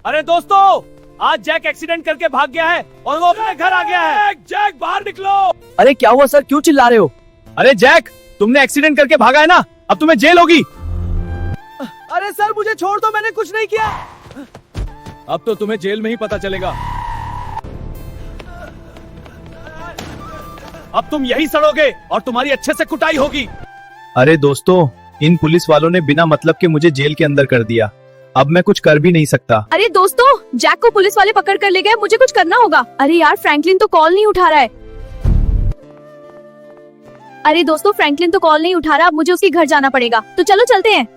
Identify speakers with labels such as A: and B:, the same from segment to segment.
A: अरे दोस्तों, आज जैक एक्सीडेंट करके भाग गया है और वो अपने घर आ गया है। जैक बाहर निकलो। अरे क्या हुआ सर, क्यों चिल्ला रहे हो? अरे जैक, तुमने एक्सीडेंट करके भागा है ना, अब तुम्हें जेल होगी। अरे सर मुझे छोड़ दो, मैंने कुछ नहीं किया। अब तो तुम्हें जेल में ही पता चलेगा। अब तुम यही सड़ोगे और तुम्हारी अच्छे से कुटाई होगी।
B: अरे दोस्तों, इन पुलिस वालों ने बिना मतलब के मुझे जेल के अंदर कर दिया। अब मैं कुछ कर भी नहीं सकता।
C: अरे दोस्तों, जैक को पुलिस वाले पकड़ कर ले गए, मुझे कुछ करना होगा। अरे यार, फ्रैंकलिन तो कॉल नहीं उठा रहा है। अरे दोस्तों, फ्रैंकलिन तो कॉल नहीं उठा रहा, अब मुझे उसके घर जाना पड़ेगा। तो चलो चलते हैं।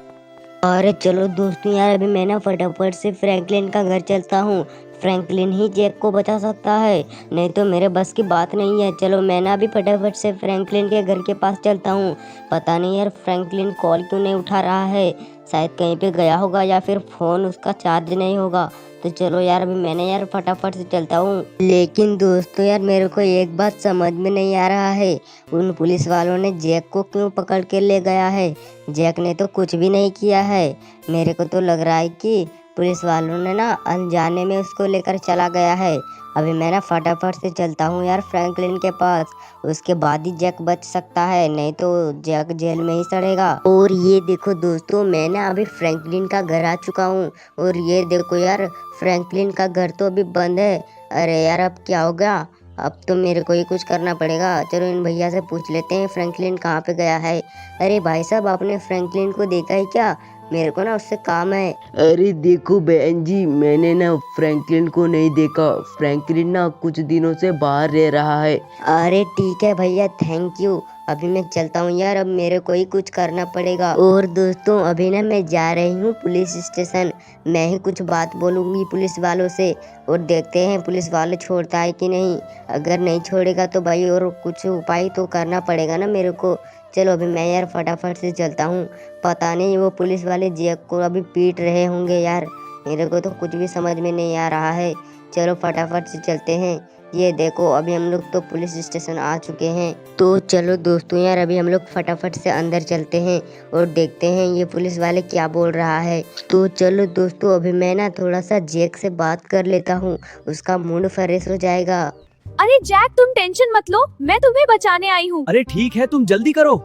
D: अरे चलो दोस्तों यार, अभी मैं ना फटाफट से फ्रैंकलिन का घर चलता हूँ। फ्रैंकलिन ही जैक को बचा सकता है, नहीं तो मेरे बस की बात नहीं है। चलो मैं ना अभी फटाफट से फ्रैंकलिन के घर के पास चलता हूँ। पता नहीं यार, फ्रैंकलिन कॉल क्यों नहीं उठा रहा है। शायद कहीं पे गया होगा या फिर फ़ोन उसका चार्ज नहीं होगा। तो चलो यार, अभी मैंने यार फटाफट से चलता हूँ। लेकिन दोस्तों यार, मेरे को एक बात समझ में नहीं आ रहा है, उन पुलिस वालों ने जैक को क्यों पकड़ के ले गया है। जैक ने तो कुछ भी नहीं किया है। मेरे को तो लग रहा है कि पुलिस वालों ने ना अनजाने में उसको लेकर चला गया है। अभी मैं ना फटाफट से चलता हूँ यार फ्रैंकलिन के पास, उसके बाद ही जैक बच सकता है, नहीं तो जैक जेल में ही सड़ेगा। और ये देखो दोस्तों, मैं ना अभी फ्रैंकलिन का घर आ चुका हूँ। और ये देखो यार, फ्रैंकलिन का घर तो अभी बंद है। अरे यार, अब क्या होगा? अब तो मेरे को ही कुछ करना पड़ेगा। चलो इन भैया से पूछ लेते हैं फ्रैंकलिन कहाँ पे गया है। अरे भाई साहब, आपने फ्रैंकलिन को देखा है क्या? मेरे को ना उससे काम है।
E: अरे देखो बहन जी, मैंने ना फ्रैंकलिन को नहीं देखा। फ्रैंकलिन ना कुछ दिनों से बाहर रह रहा है।
D: अरे ठीक है भैया, थैंक यू। अभी मैं चलता हूँ यार, अब मेरे को ही कुछ करना पड़ेगा। और दोस्तों, अभी ना मैं जा रही हूँ पुलिस स्टेशन। मैं ही कुछ बात बोलूँगी पुलिस वालों से और देखते हैं पुलिस वाले छोड़ता है कि नहीं। अगर नहीं छोड़ेगा तो भाई और कुछ उपाय तो करना पड़ेगा ना मेरे को। चलो अभी मैं यार फटाफट से चलता हूँ। पता नहीं वो पुलिस वाले जैक को अभी पीट रहे होंगे यार, मेरे को तो कुछ भी समझ में नहीं आ रहा है। चलो फटाफट से चलते हैं। ये देखो, अभी हम लोग तो पुलिस स्टेशन आ चुके हैं। तो चलो दोस्तों यार, अभी हम लोग फटाफट से अंदर चलते हैं और देखते हैं ये पुलिस वाले क्या बोल रहा है। तो चलो दोस्तों, अभी मैं ना थोड़ा सा जैक से बात कर लेता हूँ, उसका मूड फ्रेश हो जाएगा।
C: अरे जैक, तुम टेंशन मत लो, मैं तुम्हें बचाने आई हूँ।
A: अरे ठीक है, तुम जल्दी करो।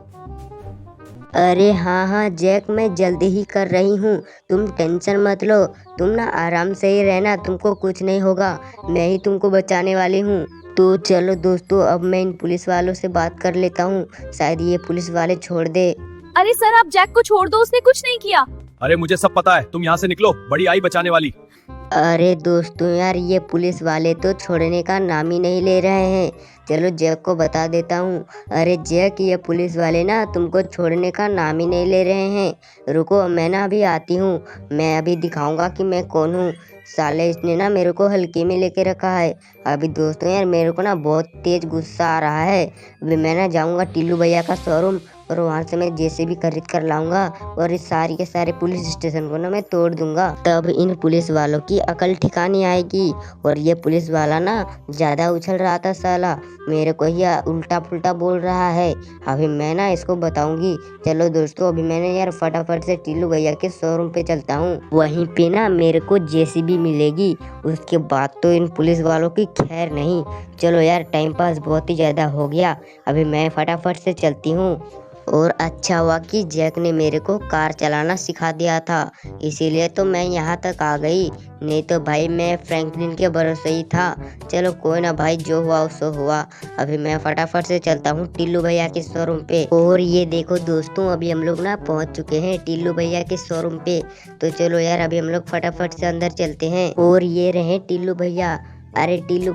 D: अरे हाँ हाँ जैक, मैं जल्दी ही कर रही हूँ, तुम टेंशन मत लो। तुम ना आराम से ही रहना, तुमको कुछ नहीं होगा, मैं ही तुमको बचाने वाली हूँ। तो चलो दोस्तों, अब मैं इन पुलिस वालों से बात कर लेता हूँ, शायद ये पुलिस वाले छोड़ दे।
C: अरे सर, आप जैक को छोड़ दो, उसने कुछ नहीं किया।
A: अरे मुझे सब पता है, तुम यहाँ से निकलो, बड़ी आई बचाने वाली।
D: अरे दोस्तों यार, ये पुलिस वाले तो छोड़ने का नाम ही नहीं ले रहे हैं। चलो जैक को बता देता हूँ। अरे जैक, ये पुलिस वाले ना तुमको छोड़ने का नाम ही नहीं ले रहे हैं। रुको, मैं ना अभी आती हूँ, मैं अभी दिखाऊंगा कि मैं कौन हूँ। साले, इसने ना मेरे को हल्के में लेके रखा है। अभी दोस्तों यार, मेरे को ना बहुत तेज गुस्सा आ रहा है। अभी मैं ना जाऊँगा टिल्लू भैया का शोरूम और वहाँ से मैं जेसीबी खरीद कर लाऊंगा और इस सारी के सारे पुलिस स्टेशन को ना मैं तोड़ दूंगा। तब इन पुलिस वालों की अकल ठिकाने आएगी। और ये पुलिस वाला ना ज़्यादा उछल रहा था साला, मेरे को ही उल्टा पुल्टा बोल रहा है। अभी मैं ना इसको बताऊंगी। चलो दोस्तों, अभी मैंने यार फटाफट से टिल्लू भैया के शोरूम पे चलता हूँ, वहीं पे ना मेरे को जेसीबी मिलेगी। उसके बाद तो इन पुलिस वालों की खैर नहीं। चलो यार, टाइम पास बहुत ही ज़्यादा हो गया, अभी मैं फटाफट से चलती हूँ। और अच्छा हुआ कि जैक ने मेरे को कार चलाना सिखा दिया था, इसीलिए तो मैं यहाँ तक आ गई, नहीं तो भाई मैं फ्रैंकलिन के भरोसे ही था। चलो कोई ना भाई, जो हुआ सो हुआ। अभी मैं फटाफट से चलता हूँ टिल्लू भैया के शोरूम पे। और ये देखो दोस्तों, अभी हम लोग ना पहुँच चुके हैं टिल्लू भैया के शोरूम पे। तो चलो यार, अभी हम लोग फटाफट से अंदर चलते हैं। और ये रहे टिल्लू भैया। अरे टिल्लू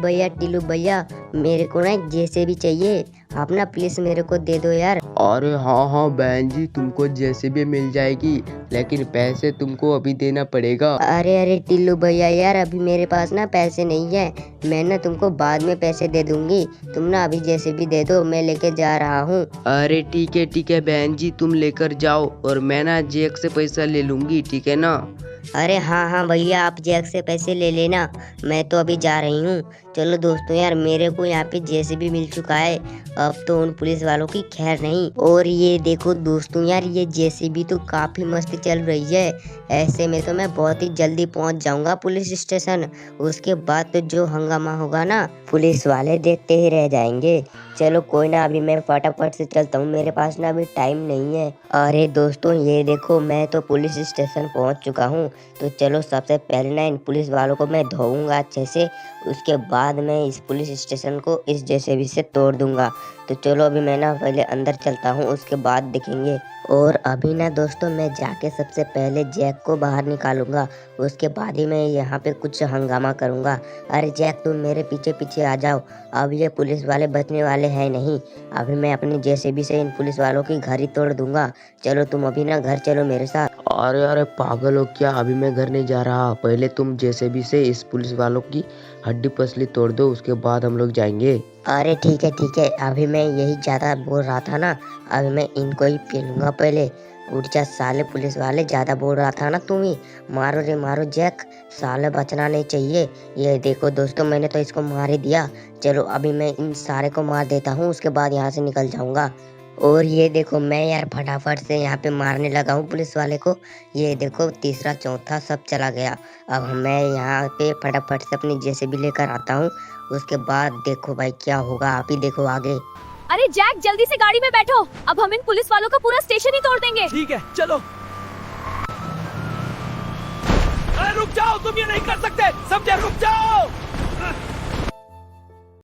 D: भैया, मेरे को ना जैसे भी चाहिए, आप ना प्लीज मेरे को दे दो यार।
E: अरे हाँ बहन जी, तुमको जैसे भी मिल जाएगी, लेकिन पैसे तुमको अभी देना पड़ेगा।
D: अरे टिल्लू भैया यार, अभी मेरे पास ना पैसे नहीं है, मैं ना तुमको बाद में पैसे दे दूंगी। तुम ना अभी जैसे भी दे दो, मैं लेके जा रहा हूँ।
E: अरे ठीक है बहन जी, तुम लेकर जाओ और मैं ना जैक से पैसा ले लूंगी, ठीक है ना।
D: अरे हाँ भैया, आप जैक से पैसे ले लेना, मैं तो अभी जा रही हूँ। चलो दोस्तों यार, मेरे को यहाँ पे जेसीबी मिल चुका है अब तो उन पुलिस वालों की खैर नहीं। और ये देखो दोस्तों यार, ये जेसीबी तो काफी मस्त चल रही है। ऐसे में तो मैं बहुत ही जल्दी पहुंच जाऊंगा पुलिस स्टेशन। उसके बाद तो जो हंगामा होगा ना, पुलिस वाले देखते ही रह जाएंगे। चलो कोई ना, अभी मैं फटाफट से चलता हूँ, मेरे पास ना अभी टाइम नहीं है। अरे दोस्तों ये देखो, मैं तो पुलिस स्टेशन पहुंच चुका हूँ। तो चलो सबसे पहले ना इन पुलिस वालों को मैं धोऊंगा अच्छे से। उसके बाद मैं इस पुलिस स्टेशन को इस जेसीबी से तोड़ दूंगा। तो चलो अभी मैं ना पहले अंदर चलता हूँ, उसके बाद देखेंगे। और अभी ना दोस्तों मैं जाके सबसे पहले जैक को बाहर निकालूंगा। उसके बाद ही मैं यहाँ पे कुछ हंगामा करूँगा। अरे जैक तुम मेरे पीछे पीछे आ जाओ, अब ये पुलिस वाले बचने वाले हैं नहीं। अभी मैं अपनी जेसीबी से इन पुलिस वालों की घर ही तोड़ दूंगा। चलो तुम अभी ना घर चलो मेरे साथ।
E: अरे अरे पागल हो क्या, अभी मैं घर नहीं जा रहा। पहले तुम जेसीबी से इस पुलिस वालों की हड्डी पसली तोड़ दो, उसके बाद हम लोग जाएंगे।
D: अरे ठीक है, अभी मैं यही ज़्यादा बोल रहा था ना, अभी मैं इनको ही पी लूँगा पहले। उठ जा साले पुलिस वाले, ज़्यादा बोल रहा था ना तुम ही। मारो रे मारो जैक, साले बचना नहीं चाहिए। ये देखो दोस्तों, मैंने तो इसको मार ही दिया। चलो अभी मैं इन सारे को मार देता हूँ, उसके बाद यहाँ से निकल जाऊँगा। और ये देखो मैं यार फटाफट से यहाँ पे मारने लगा हूँ पुलिस वाले को। ये देखो तीसरा चौथा सब चला गया। अब मैं यहाँ पे फटाफट से अपनी जेसीबी लेकर आता हूँ। उसके बाद देखो भाई क्या होगा, आप ही देखो आगे।
C: अरे जैक जल्दी से गाड़ी में बैठो, अब हम इन पुलिस वालों का पूरा स्टेशन ही तोड़ देंगे।
A: ठीक है चलो। अरे रुक जाओ, तुम ये नहीं कर सकते, समझे? रुक जाओ।